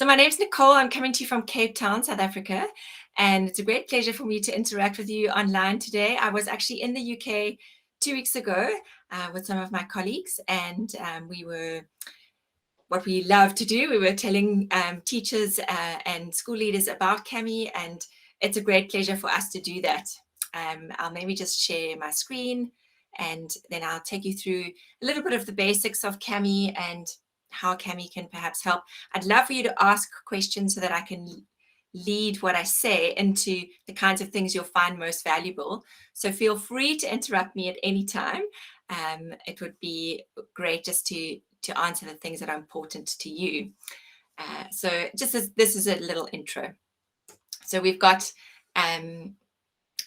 my name's Nicole. I'm coming to you from Cape Town, South Africa, and it's a great pleasure for me to interact with you online today. I was actually in the UK 2 weeks ago with some of my colleagues, and we were what we love to do. We were telling teachers and school leaders about Kami, and it's a great pleasure for us to do that. I'll maybe just share my screen, and then I'll take you through a little bit of the basics of Kami and how Kami can perhaps help. I'd love for you to ask questions so that I can lead what I say into the kinds of things you'll find most valuable. So feel free to interrupt me at any time. It would be great just to answer the things that are important to you. So just as this is a little intro. So we've got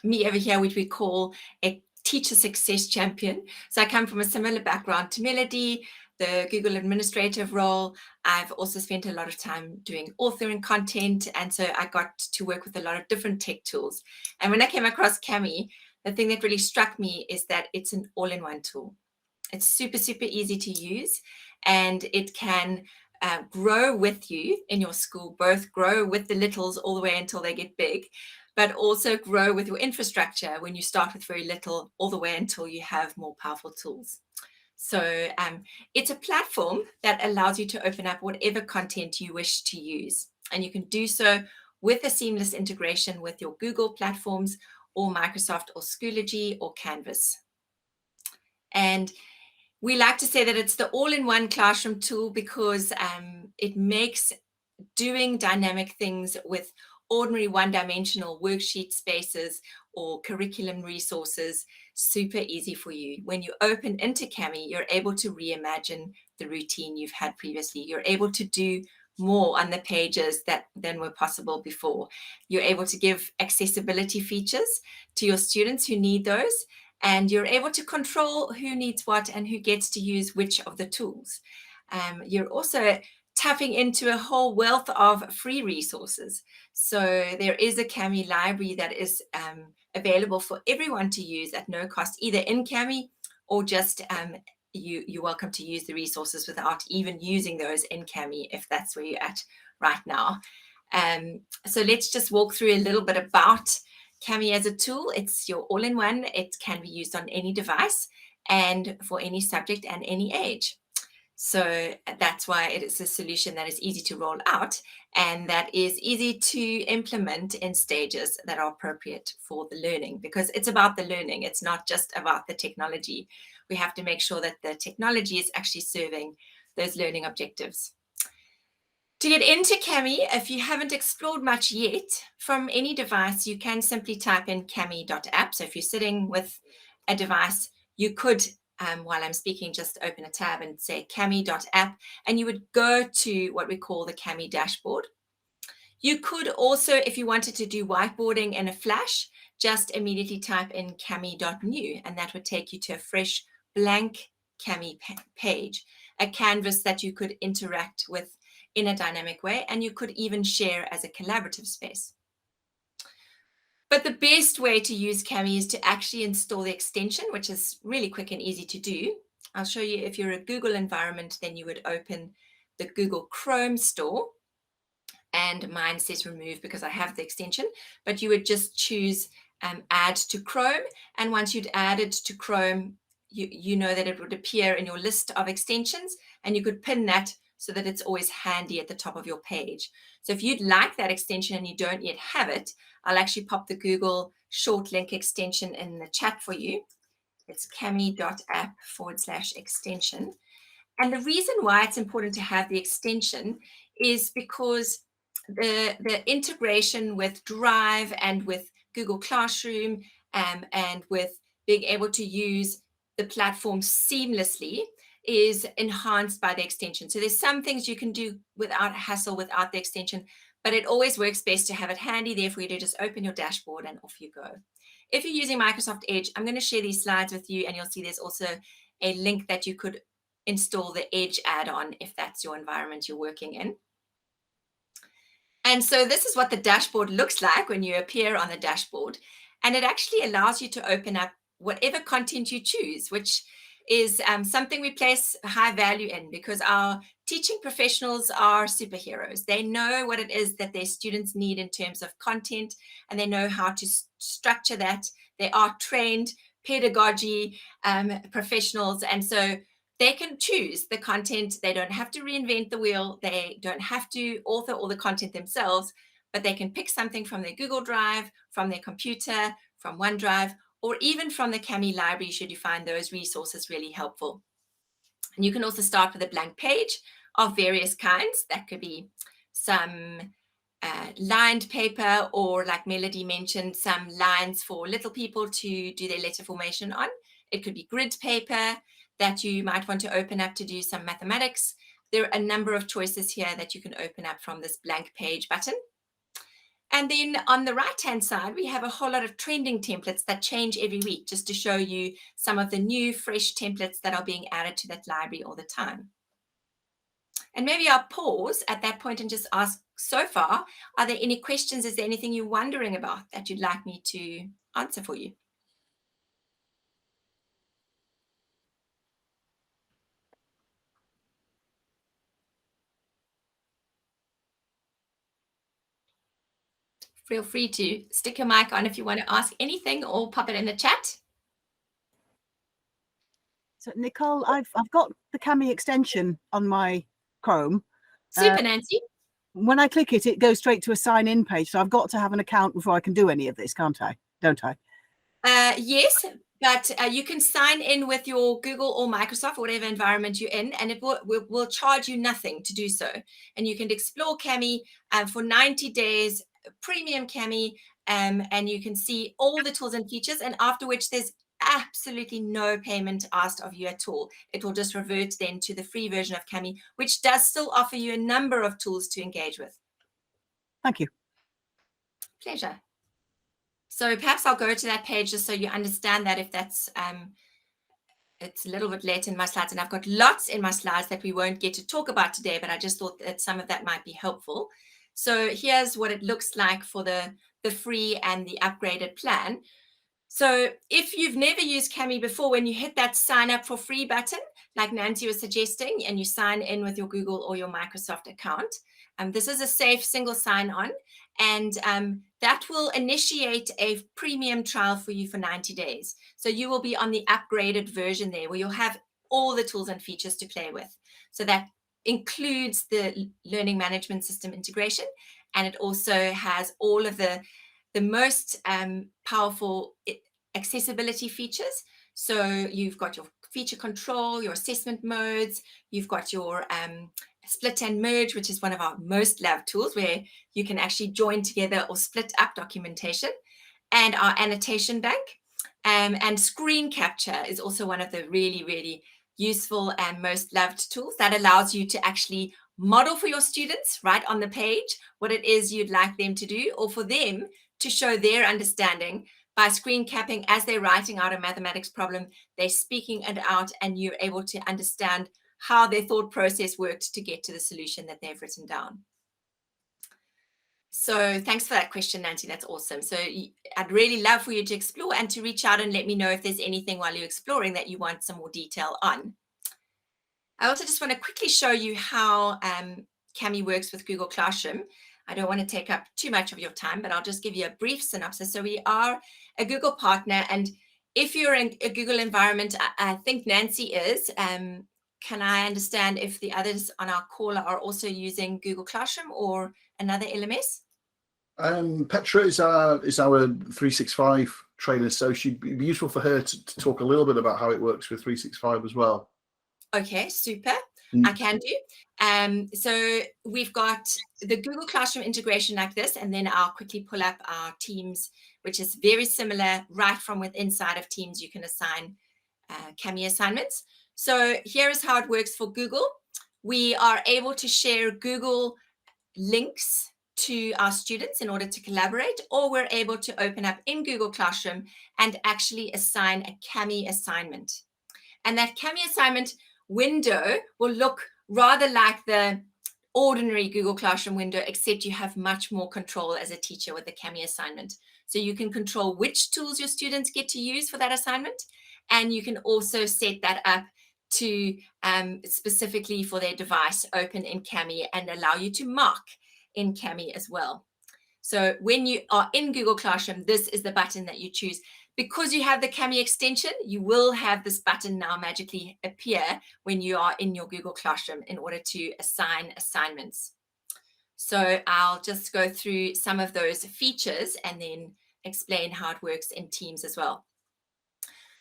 me over here, which we call a teacher success champion. So I come from a similar background to Melody, the Google administrative role. I've also spent a lot of time doing authoring content, and so I got to work with a lot of different tech tools. And when I came across Kami, the thing that really struck me is that it's an all-in-one tool. It's super, super easy to use, and it can grow with you in your school, both grow with the littles all the way until they get big, but also grow with your infrastructure when you start with very little all the way until you have more powerful tools. So it's a platform that allows you to open up whatever content you wish to use. And you can do so with a seamless integration with your Google platforms or Microsoft or Schoology or Canvas. And we like to say that it's the all-in-one classroom tool because it makes doing dynamic things with ordinary one-dimensional worksheet spaces or curriculum resources super easy for you. When you open into Kami, you're able to reimagine the routine you've had previously. You're able to do more on the pages than were possible before. You're able to give accessibility features to your students who need those, and you're able to control who needs what and who gets to use which of the tools. You're also tapping into a whole wealth of free resources. So there is a Kami library that is available for everyone to use at no cost, either in Kami or just you're welcome to use the resources without even using those in Kami if that's where you're at right now. So let's just walk through a little bit about Kami as a tool. It's your all-in-one. It can be used on any device and for any subject and any age. So that's why it is a solution that is easy to roll out and that is easy to implement in stages that are appropriate for the learning, because it's about the learning. It's not just about the technology. We have to make sure that the technology is actually serving those learning objectives. To get into Kami, if you haven't explored much yet, from any device, you can simply type in kami.app. So if you're sitting with a device, you could while I'm speaking, just open a tab and say kami.app, and you would go to what we call the Kami dashboard. You could also, if you wanted to do whiteboarding in a flash, just immediately type in kami.new, and that would take you to a fresh blank Kami page, a canvas that you could interact with in a dynamic way, and you could even share as a collaborative space. But the best way to use Kami is to actually install the extension, which is really quick and easy to do. I'll show you. If you're a Google environment, then you would open the Google Chrome store, and mine says remove because I have the extension, but you would just choose add to Chrome. And once you'd added to Chrome, you know that it would appear in your list of extensions, and you could pin that so that it's always handy at the top of your page. So if you'd like that extension and you don't yet have it, I'll actually pop the Google short link extension in the chat for you. It's kami.app/extension. And the reason why it's important to have the extension is because the integration with Drive and with Google Classroom and with being able to use the platform seamlessly is enhanced by the extension. So there's some things you can do without hassle, without the extension, but it always works best to have it handy there for you to just open your dashboard and off you go. If you're using Microsoft Edge, I'm going to share these slides with you, and you'll see there's also a link that you could install the Edge add-on if that's your environment you're working in. And so this is what the dashboard looks like when you appear on the dashboard. And it actually allows you to open up whatever content you choose, which is something we place high value in, because our teaching professionals are superheroes. They know what it is that their students need in terms of content, and they know how to structure that. They are trained pedagogy professionals, and so they can choose the content. They don't have to reinvent the wheel. They don't have to author all the content themselves, but they can pick something from their Google Drive, from their computer, from OneDrive, or even from the Kami library, should you find those resources really helpful. And you can also start with a blank page of various kinds. That could be some lined paper, or like Melody mentioned, some lines for little people to do their letter formation on. It could be grid paper that you might want to open up to do some mathematics. There are a number of choices here that you can open up from this blank page button. And then on the right-hand side, we have a whole lot of trending templates that change every week, just to show you some of the new, fresh templates that are being added to that library all the time. And maybe I'll pause at that point and just ask, so far, are there any questions? Is there anything you're wondering about that you'd like me to answer for you? Feel free to stick your mic on if you want to ask anything, or pop it in the chat. So Nicole, I've got the Kami extension on my Chrome. Super, Nancy. When I click it, it goes straight to a sign in page. So I've got to have an account before I can do any of this, can't I? Don't I? Yes, but you can sign in with your Google or Microsoft, or whatever environment you're in, and it will charge you nothing to do so. And you can explore Kami for 90 days, premium Kami, and you can see all the tools and features, and after which there's absolutely no payment asked of you at all. It will just revert then to the free version of Kami, which does still offer you a number of tools to engage with. Thank you. Pleasure. So perhaps I'll go to that page just so you understand that, if that's, it's a little bit late in my slides, and I've got lots in my slides that we won't get to talk about today, but I just thought that some of that might be helpful. So here's what it looks like for the free and the upgraded plan. So if you've never used Kami before, when you hit that sign up for free button, like Nancy was suggesting, and you sign in with your Google or your Microsoft account, this is a safe single sign-on, and that will initiate a premium trial for you for 90 days. So you will be on the upgraded version there, where you'll have all the tools and features to play with. So that includes the learning management system integration, and it also has all of the most powerful accessibility features. So you've got your feature control, your assessment modes, you've got your split and merge, which is one of our most loved tools, where you can actually join together or split up documentation, and our annotation bank. And screen capture is also one of the really, really useful and most loved tools that allows you to actually model for your students right on the page what it is you'd like them to do, or for them to show their understanding by screen capping as they're writing out a mathematics problem. They're speaking it out, and you're able to understand how their thought process worked to get to the solution that they've written down. So thanks for that question, Nancy. That's awesome. So I'd really love for you to explore and to reach out and let me know if there's anything while you're exploring that you want some more detail on. I also just want to quickly show you how Kami works with Google Classroom. I don't want to take up too much of your time, but I'll just give you a brief synopsis. So we are a Google partner, and if you're in a Google environment, I think Nancy is, can I understand if the others on our call are also using Google Classroom or another LMS? Petra is our 365 trainer, so she'd be useful for her to talk a little bit about how it works with 365 as well. Okay, super. I can do. So we've got the Google Classroom integration like this, and then I'll quickly pull up our Teams, which is very similar. Right from within inside of Teams, you can assign Kami assignments. So here is how it works for Google. We are able to share Google links to our students in order to collaborate, or we're able to open up in Google Classroom and actually assign a Kami assignment. And that Kami assignment window will look rather like the ordinary Google Classroom window, except you have much more control as a teacher with the Kami assignment. So you can control which tools your students get to use for that assignment, and you can also set that up to specifically for their device open in Kami and allow you to mark in Kami as well. So when you are in Google Classroom, this is the button that you choose. Because you have the Kami extension, you will have this button now magically appear when you are in your Google Classroom in order to assign assignments. So I'll just go through some of those features and then explain how it works in Teams as well.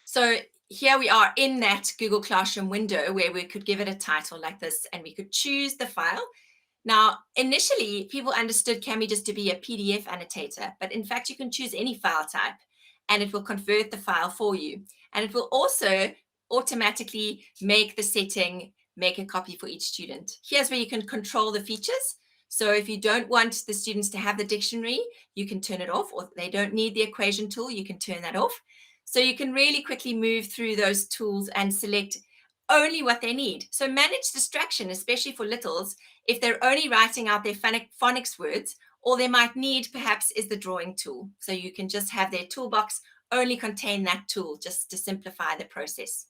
So here we are in that Google Classroom window where we could give it a title like this and we could choose the file. Now, initially, people understood Kami just to be a PDF annotator, but in fact, you can choose any file type and it will convert the file for you. And it will also automatically make the setting, make a copy for each student. Here's where you can control the features. So if you don't want the students to have the dictionary, you can turn it off, or they don't need the equation tool, you can turn that off. So you can really quickly move through those tools and select only what they need. So manage distraction, especially for littles, if they're only writing out their phonics words, all they might need perhaps is the drawing tool. So you can just have their toolbox only contain that tool just to simplify the process.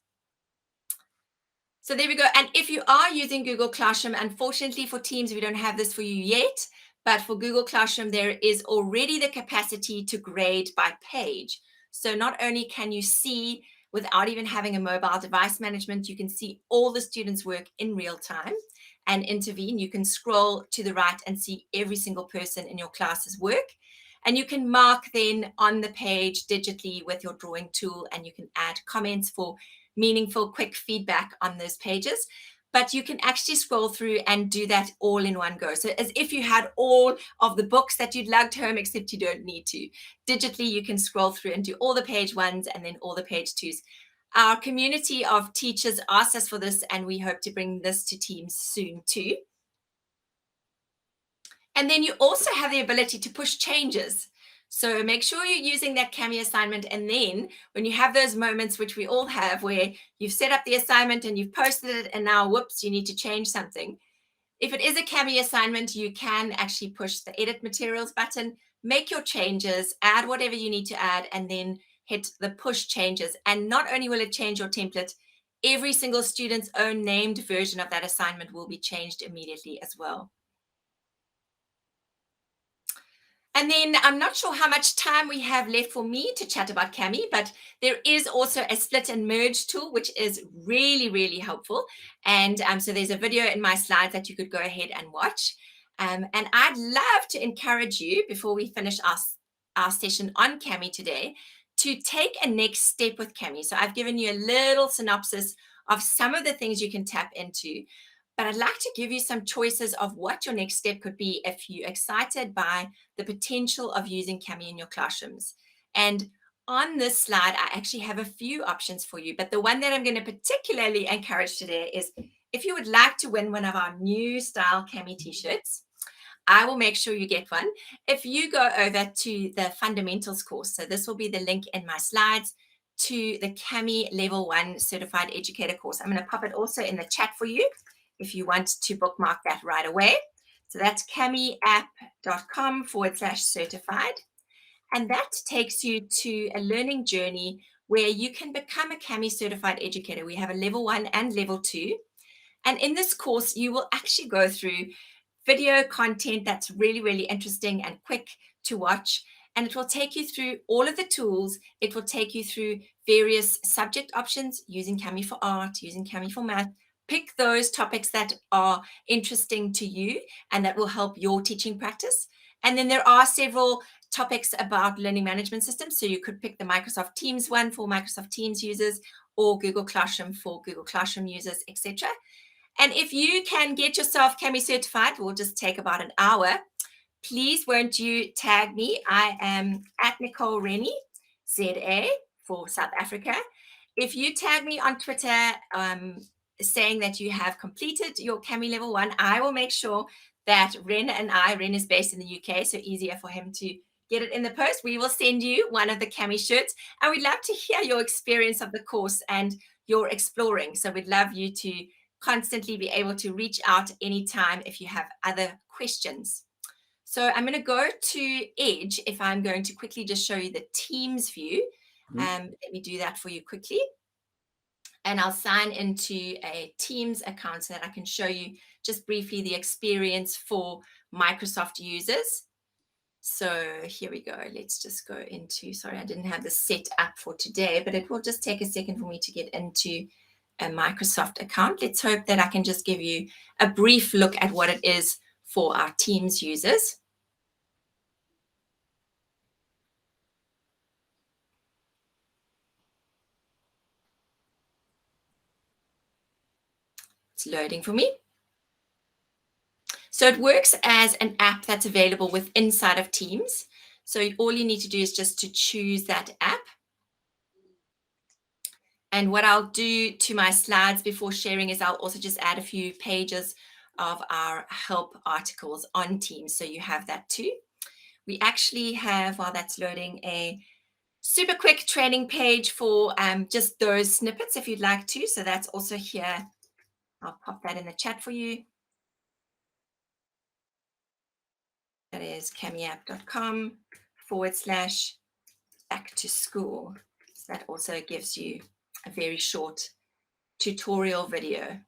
So there we go. And if you are using Google Classroom, unfortunately for Teams, we don't have this for you yet, but for Google Classroom, there is already the capacity to grade by page. So not only can you see without even having a mobile device management, you can see all the students' work in real time and intervene. You can scroll to the right and see every single person in your class's work. And you can mark then on the page digitally with your drawing tool, and you can add comments for meaningful, quick feedback on those pages. But you can actually scroll through and do that all in one go. So as if you had all of the books that you'd lugged home, except you don't need to. Digitally, you can scroll through and do all the page ones and then all the page twos. Our community of teachers asked us for this, and we hope to bring this to Teams soon too. And then you also have the ability to push changes. So make sure you're using that Kami assignment. And then when you have those moments, which we all have, where you've set up the assignment and you've posted it and now, whoops, you need to change something. If it is a Kami assignment, you can actually push the edit materials button, make your changes, add whatever you need to add, and then hit the push changes. And not only will it change your template, every single student's own named version of that assignment will be changed immediately as well. And then I'm not sure how much time we have left for me to chat about Kami, but there is also a split and merge tool, which is really, really helpful. And so there's a video in my slides that you could go ahead and watch. And I'd love to encourage you, before we finish our session on Kami today, to take a next step with Kami. So I've given you a little synopsis of some of the things you can tap into. But I'd like to give you some choices of what your next step could be if you're excited by the potential of using Kami in your classrooms. And on this slide, I actually have a few options for you. But the one that I'm going to particularly encourage today is if you would like to win one of our new style Kami t-shirts, I will make sure you get one. If you go over to the fundamentals course, so this will be the link in my slides to the Kami Level 1 Certified Educator course. I'm going to pop it also in the chat for you if you want to bookmark that right away. So that's kamiapp.com/certified. And that takes you to a learning journey where you can become a Kami certified educator. We have a level 1 and level 2. And in this course, you will actually go through video content that's really, really interesting and quick to watch. And it will take you through all of the tools. It will take you through various subject options, using Kami for art, using Kami for math. Pick those topics that are interesting to you and that will help your teaching practice. And then there are several topics about learning management systems. So you could pick the Microsoft Teams one for Microsoft Teams users, or Google Classroom for Google Classroom users, etc. And if you can get yourself Kami certified, it will just take about an hour. Please won't you tag me? I am at Nicole Rennie, ZA for South Africa. If you tag me on Twitter, saying that you have completed your Kami level 1, I will make sure that Ren is based in the UK, so easier for him to get it in the post. We will send you one of the Kami shirts, and we'd love to hear your experience of the course and your exploring. So we'd love you to constantly be able to reach out anytime if you have other questions. So I'm going to go to Edge if I'm going to quickly just show you the Teams view. Let me do that for you quickly. and I'll sign into a Teams account so that I can show you just briefly the experience for Microsoft users. So here we go. Let's just go into, sorry, I didn't have this set up for today, but it will just take a second for me to get into a Microsoft account. Let's hope that I can just give you a brief look at what it is for our Teams users. It's loading for me. So it works as an app that's available with inside of Teams. So all you need to do is just to choose that app. And what I'll do to my slides before sharing is I'll also just add a few pages of our help articles on Teams. So you have that too. We actually have, while that's loading, a super quick training page for just those snippets if you'd like to. So that's also here. I'll pop that in the chat for you. That is camiapp.com/back-to-school. So that also gives you a very short tutorial video.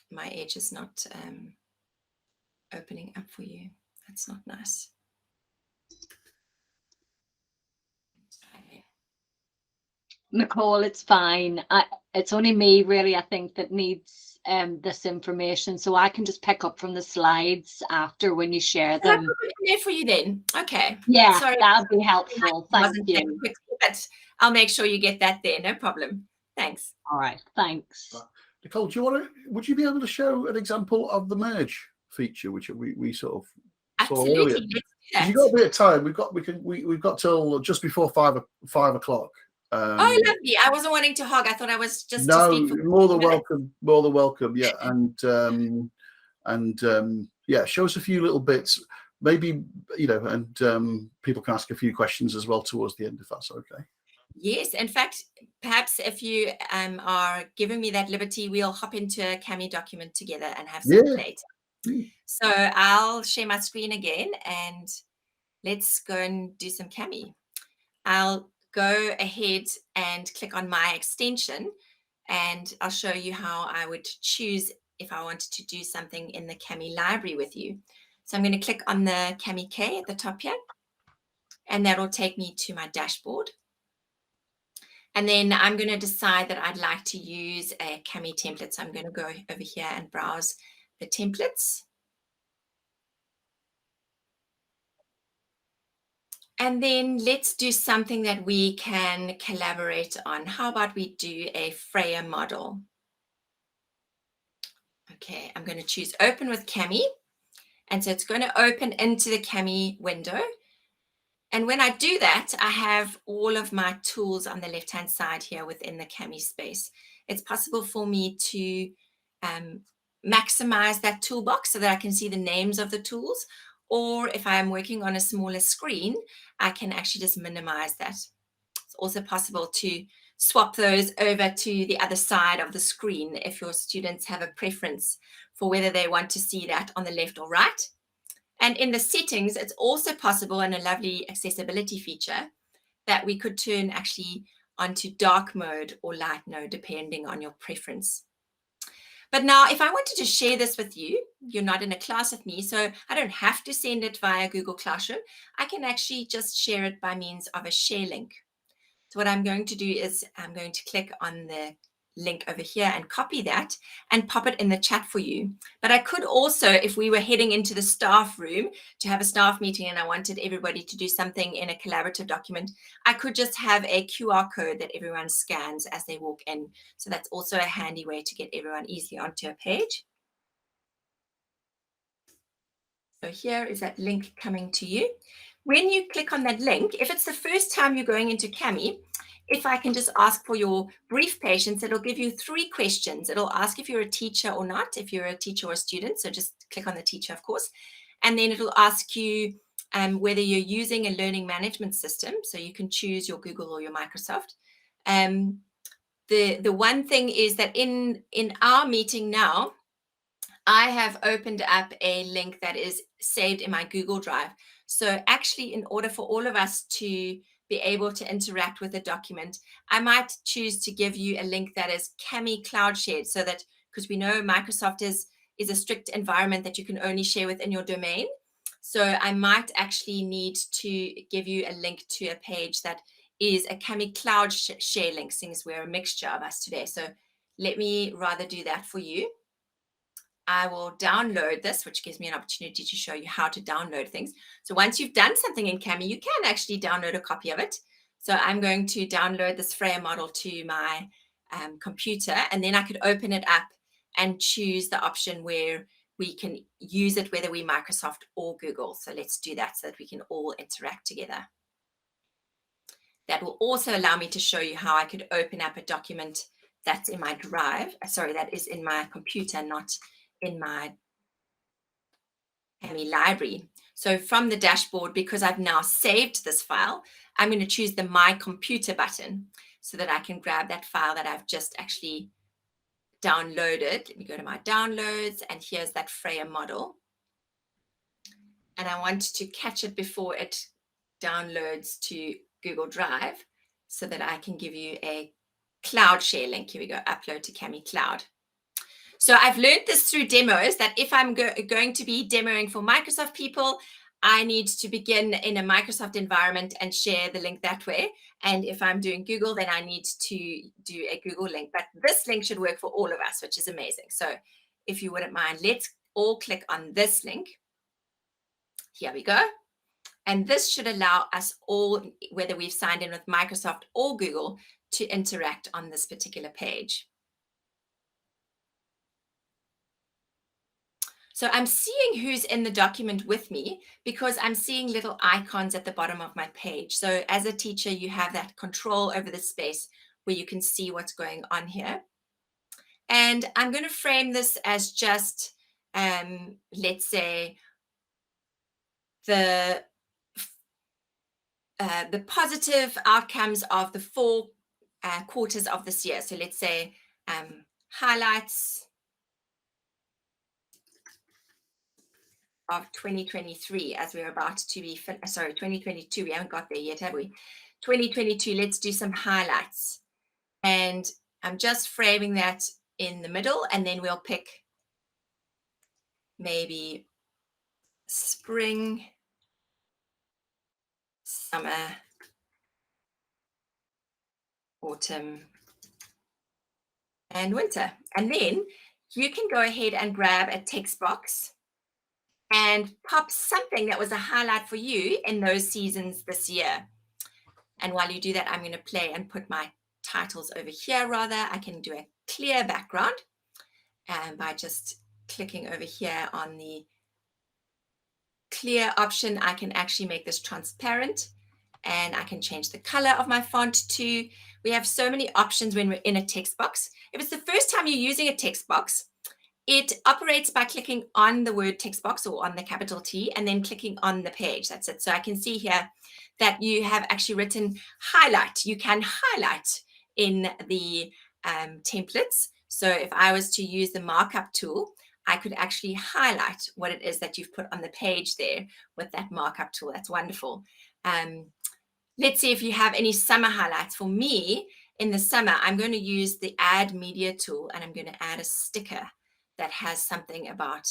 My Edge is not opening up for you. That's not nice. Nicole, it's fine. It's only me really, I think, that needs this information, so I can just pick up from the slides after when you share them. I'll put it in there for you then. Okay. Yeah, sorry, that would be helpful. Thank you. Quickly, but I'll make sure you get that there. No problem. Thanks. All right, thanks. Nicole, would you be able to show an example of the merge feature, which we sort of saw earlier? Absolutely. Let's do that. You've got a bit of time. We've got till just before 5 o'clock. Oh, lovely. I wasn't wanting to hog. I thought I was just no, to speak for more than welcome. More than welcome. Yeah, and yeah, show us a few little bits. Maybe and people can ask a few questions as well towards the end, if that's okay. Yes, in fact, perhaps if you are giving me that liberty, we'll hop into a Cami document together and have some play time. So I'll share my screen again and let's go and do some Cami. I'll go ahead and click on my extension and I'll show you how I would choose if I wanted to do something in the Cami library with you. So I'm going to click on the Cami K at the top here and that'll take me to my dashboard. And then I'm going to decide that I'd like to use a Cami template. So I'm going to go over here and browse the templates. And then let's do something that we can collaborate on. How about we do a Freya model? Okay, I'm going to choose open with Cami. And so it's going to open into the Cami window. And when I do that, I have all of my tools on the left-hand side here within the Cami space. It's possible for me to maximize that toolbox so that I can see the names of the tools. Or if I'm working on a smaller screen, I can actually just minimize that. It's also possible to swap those over to the other side of the screen if your students have a preference for whether they want to see that on the left or right. And in the settings, it's also possible, and a lovely accessibility feature, that we could turn actually onto dark mode or light mode, depending on your preference. But now, if I wanted to share this with you, you're not in a class with me, so I don't have to send it via Google Classroom. I can actually just share it by means of a share link. So what I'm going to do is I'm going to click on the link over here and copy that and pop it in the chat for you. But I could also, if we were heading into the staff room to have a staff meeting and I wanted everybody to do something in a collaborative document, I could just have a QR code that everyone scans as they walk in. So that's also a handy way to get everyone easily onto a page. So here is that link coming to you. When you click on that link, if it's the first time you're going into Cami, if I can just ask for your brief patience, it'll give you 3 questions. It'll ask if you're a teacher or not, if you're a teacher or a student. So just click on the teacher, of course. And then it'll ask you whether you're using a learning management system. So you can choose your Google or your Microsoft. The one thing is that in our meeting now, I have opened up a link that is saved in my Google Drive. So actually, in order for all of us to be able to interact with the document, I might choose to give you a link that is Kami Cloud Shared, so that, because we know Microsoft is a strict environment that you can only share within your domain. So I might actually need to give you a link to a page that is a Kami Cloud share link, since we're a mixture of us today. So let me rather do that for you. I will download this, which gives me an opportunity to show you how to download things. So once you've done something in Kami, you can actually download a copy of it. So I'm going to download this Freya model to my computer, and then I could open it up and choose the option where we can use it, whether we Microsoft or Google. So let's do that so that we can all interact together. That will also allow me to show you how I could open up a document that's in my drive. Sorry, that is in my computer, not in my Kami library. So from the dashboard, because I've now saved this file, I'm going to choose the My Computer button so that I can grab that file that I've just actually downloaded. Let me go to my downloads, and here's that Freya model. And I want to catch it before it downloads to Google Drive so that I can give you a cloud share link. Here we go, upload to Kami Cloud. So I've learned this through demos, that if I'm going to be demoing for Microsoft people, I need to begin in a Microsoft environment and share the link that way. And if I'm doing Google, then I need to do a Google link. But this link should work for all of us, which is amazing. So if you wouldn't mind, let's all click on this link. Here we go. And this should allow us all, whether we've signed in with Microsoft or Google, to interact on this particular page. So I'm seeing who's in the document with me because I'm seeing little icons at the bottom of my page. So as a teacher, you have that control over the space where you can see what's going on here. And I'm going to frame this as just, let's say, the positive outcomes of the 4 quarters of this year. So let's say highlights of 2023, as we're about to be, sorry, 2022, we haven't got there yet, have we? 2022, let's do some highlights. And I'm just framing that in the middle, and then we'll pick maybe spring, summer, autumn, and winter. And then you can go ahead and grab a text box and pop something that was a highlight for you in those seasons this year. And while you do that, I'm going to play and put my titles over here. Rather, I can do a clear background, and by just clicking over here on the clear option, I can actually make this transparent, and I can change the color of my font too. We have so many options when we're in a text box. If it's the first time you're using a text box, it operates by clicking on the word text box or on the capital T and then clicking on the page. That's it. So I can see here that you have actually written highlight. You can highlight in the templates. So if I was to use the markup tool, I could actually highlight what it is that you've put on the page there with that markup tool. That's wonderful. Let's see if you have any summer highlights. For me, in the summer, I'm going to use the Add Media tool, and I'm going to add a sticker that has something about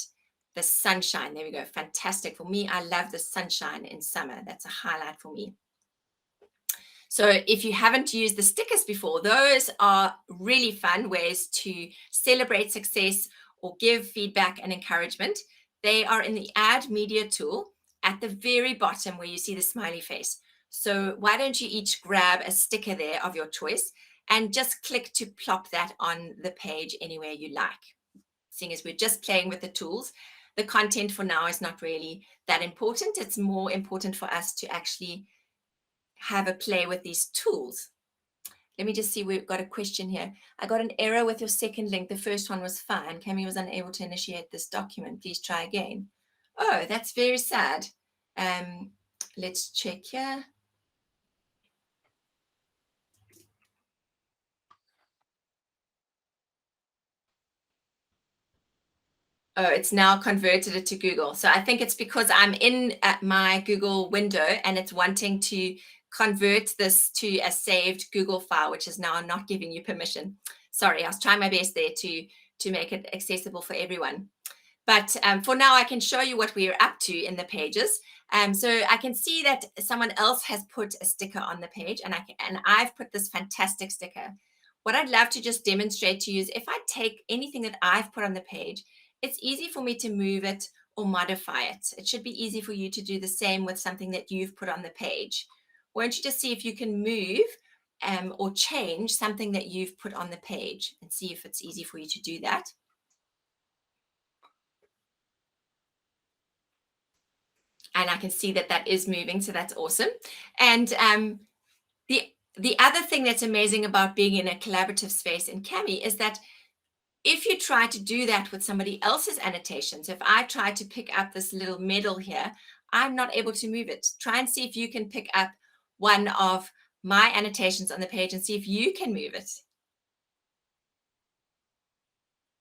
the sunshine. There we go. Fantastic. For me, I love the sunshine in summer. That's a highlight for me. So if you haven't used the stickers before, those are really fun ways to celebrate success or give feedback and encouragement. They are in the Add Media tool at the very bottom where you see the smiley face. So why don't you each grab a sticker there of your choice and just click to plop that on the page anywhere you like. Seeing as we're just playing with the tools, the content for now is not really that important. It's more important for us to actually have a play with these tools. Let me just see, we've got a question here. I got an error with your second link. The first one was fine. Kami was unable to initiate this document. Please try again. Oh, that's very sad. Let's check here. Oh, it's now converted it to Google. So I think it's because I'm in my Google window and it's wanting to convert this to a saved Google file, which is now not giving you permission. Sorry, I was trying my best there to make it accessible for everyone. But for now, I can show you what we're up to in the pages. So I can see that someone else has put a sticker on the page, and I've put this fantastic sticker. What I'd love to just demonstrate to you is if I take anything that I've put on the page, it's easy for me to move it or modify it. It should be easy for you to do the same with something that you've put on the page. Why don't you just see if you can move or change something that you've put on the page and see if it's easy for you to do that. And I can see that that is moving, so that's awesome. And the other thing that's amazing about being in a collaborative space in Kami is that if you try to do that with somebody else's annotations, if I try to pick up this little medal here, I'm not able to move it. Try and see if you can pick up one of my annotations on the page and see if you can move it.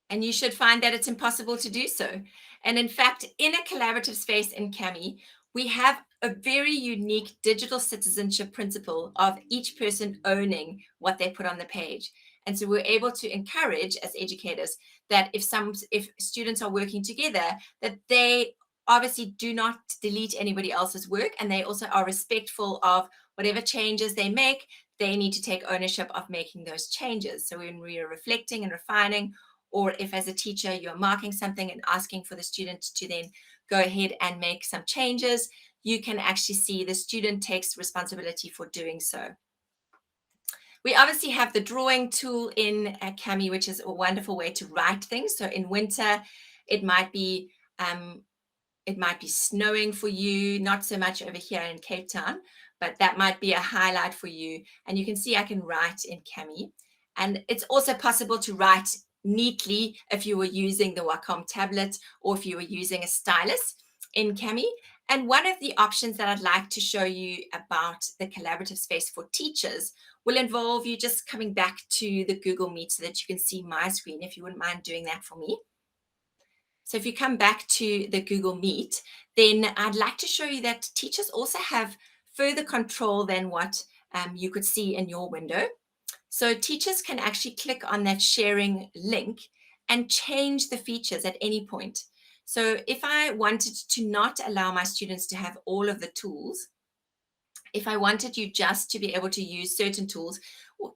And you should find that it's impossible to do so. And in fact, in a collaborative space in Kami, we have a very unique digital citizenship principle of each person owning what they put on the page. And so we're able to encourage as educators that if students are working together, that they obviously do not delete anybody else's work, and they also are respectful of whatever changes they make. They need to take ownership of making those changes. So when we are reflecting and refining, or if as a teacher you're marking something and asking for the student to then go ahead and make some changes, you can actually see the student takes responsibility for doing so. We obviously have the drawing tool in Kami, which is a wonderful way to write things. So in winter, it might be snowing for you, not so much over here in Cape Town, but that might be a highlight for you. And you can see I can write in Kami. And it's also possible to write neatly if you were using the Wacom tablet or if you were using a stylus in Kami. And one of the options that I'd like to show you about the collaborative space for teachers will involve you just coming back to the Google Meet so that you can see my screen, if you wouldn't mind doing that for me. So if you come back to the Google Meet, then I'd like to show you that teachers also have further control than what you could see in your window. So teachers can actually click on that sharing link and change the features at any point. So if I wanted to not allow my students to have all of the tools, if I wanted you just to be able to use certain tools,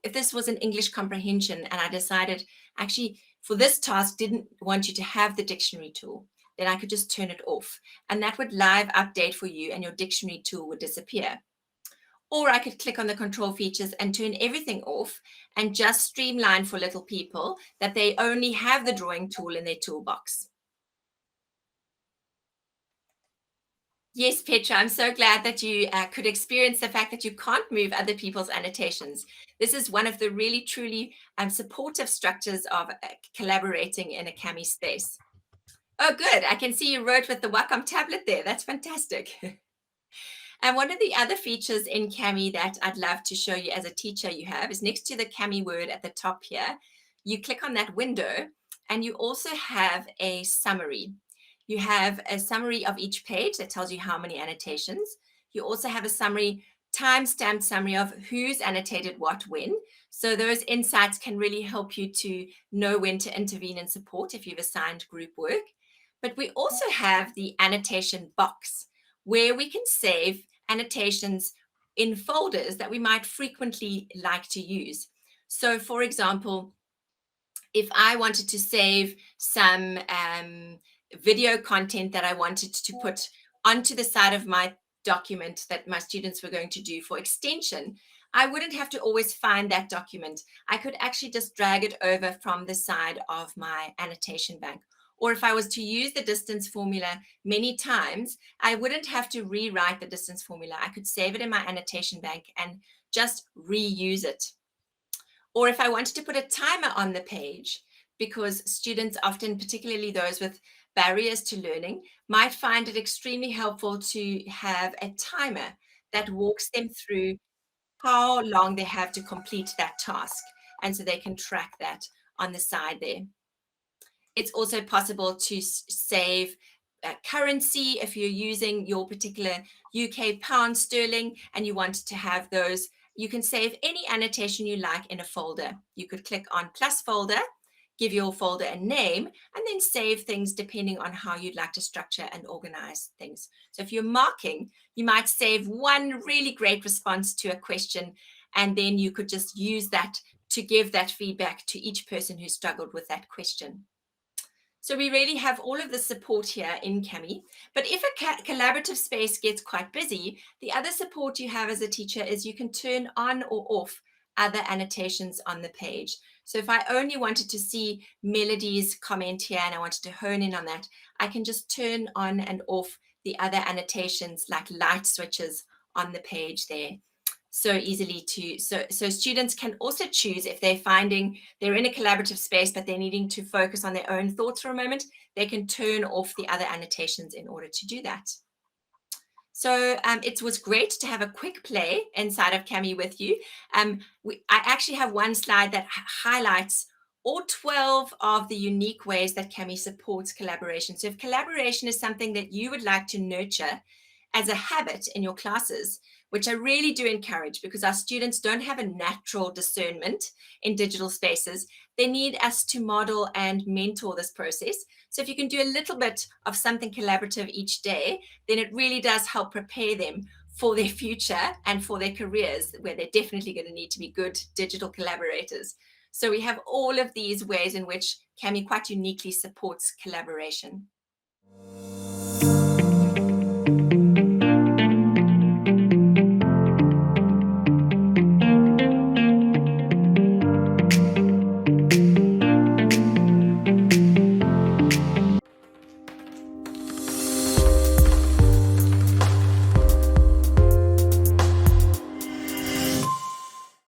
if this was an English comprehension and I decided actually for this task didn't want you to have the dictionary tool, then I could just turn it off and that would live update for you and your dictionary tool would disappear. Or I could click on the control features and turn everything off and just streamline for little people that they only have the drawing tool in their toolbox. Yes, Petra, I'm so glad that you could experience the fact that you can't move other people's annotations. This is one of the really, truly supportive structures of collaborating in a Kami space. Oh, good. I can see you wrote with the Wacom tablet there. That's fantastic. And one of the other features in Kami that I'd love to show you as a teacher you have is next to the Kami word at the top here. You click on that window and you also have a summary. You have a summary of each page that tells you how many annotations. You also have a summary, time-stamped summary of who's annotated what when. So those insights can really help you to know when to intervene and support if you've assigned group work. But we also have the annotation box where we can save annotations in folders that we might frequently like to use. So for example, if I wanted to save some video content that I wanted to put onto the side of my document that my students were going to do for extension, I wouldn't have to always find that document. I could actually just drag it over from the side of my annotation bank. Or if I was to use the distance formula many times, I wouldn't have to rewrite the distance formula. I could save it in my annotation bank and just reuse it. Or if I wanted to put a timer on the page, because students often, particularly those with barriers to learning, might find it extremely helpful to have a timer that walks them through how long they have to complete that task. And so they can track that on the side there. It's also possible to save currency, if you're using your particular UK pound sterling and you want to have those, you can save any annotation you like in a folder. You could click on plus folder, give your folder a name, and then save things depending on how you'd like to structure and organize things. So if you're marking, you might save one really great response to a question, and then you could just use that to give that feedback to each person who struggled with that question. So we really have all of the support here in Kami. But if a collaborative space gets quite busy, the other support you have as a teacher is you can turn on or off other annotations on the page. So if I only wanted to see Melody's comment here and I wanted to hone in on that, I can just turn on and off the other annotations like light switches on the page there. So easily to, so students can also choose if they're finding they're in a collaborative space, but they're needing to focus on their own thoughts for a moment, they can turn off the other annotations in order to do that. So it was great to have a quick play inside of Kami with you. I actually have one slide that highlights all 12 of the unique ways that Kami supports collaboration. So if collaboration is something that you would like to nurture as a habit in your classes, which I really do encourage because our students don't have a natural discernment in digital spaces, they need us to model and mentor this process. So if you can do a little bit of something collaborative each day, then it really does help prepare them for their future and for their careers, where they're definitely going to need to be good digital collaborators. So we have all of these ways in which Kami quite uniquely supports collaboration.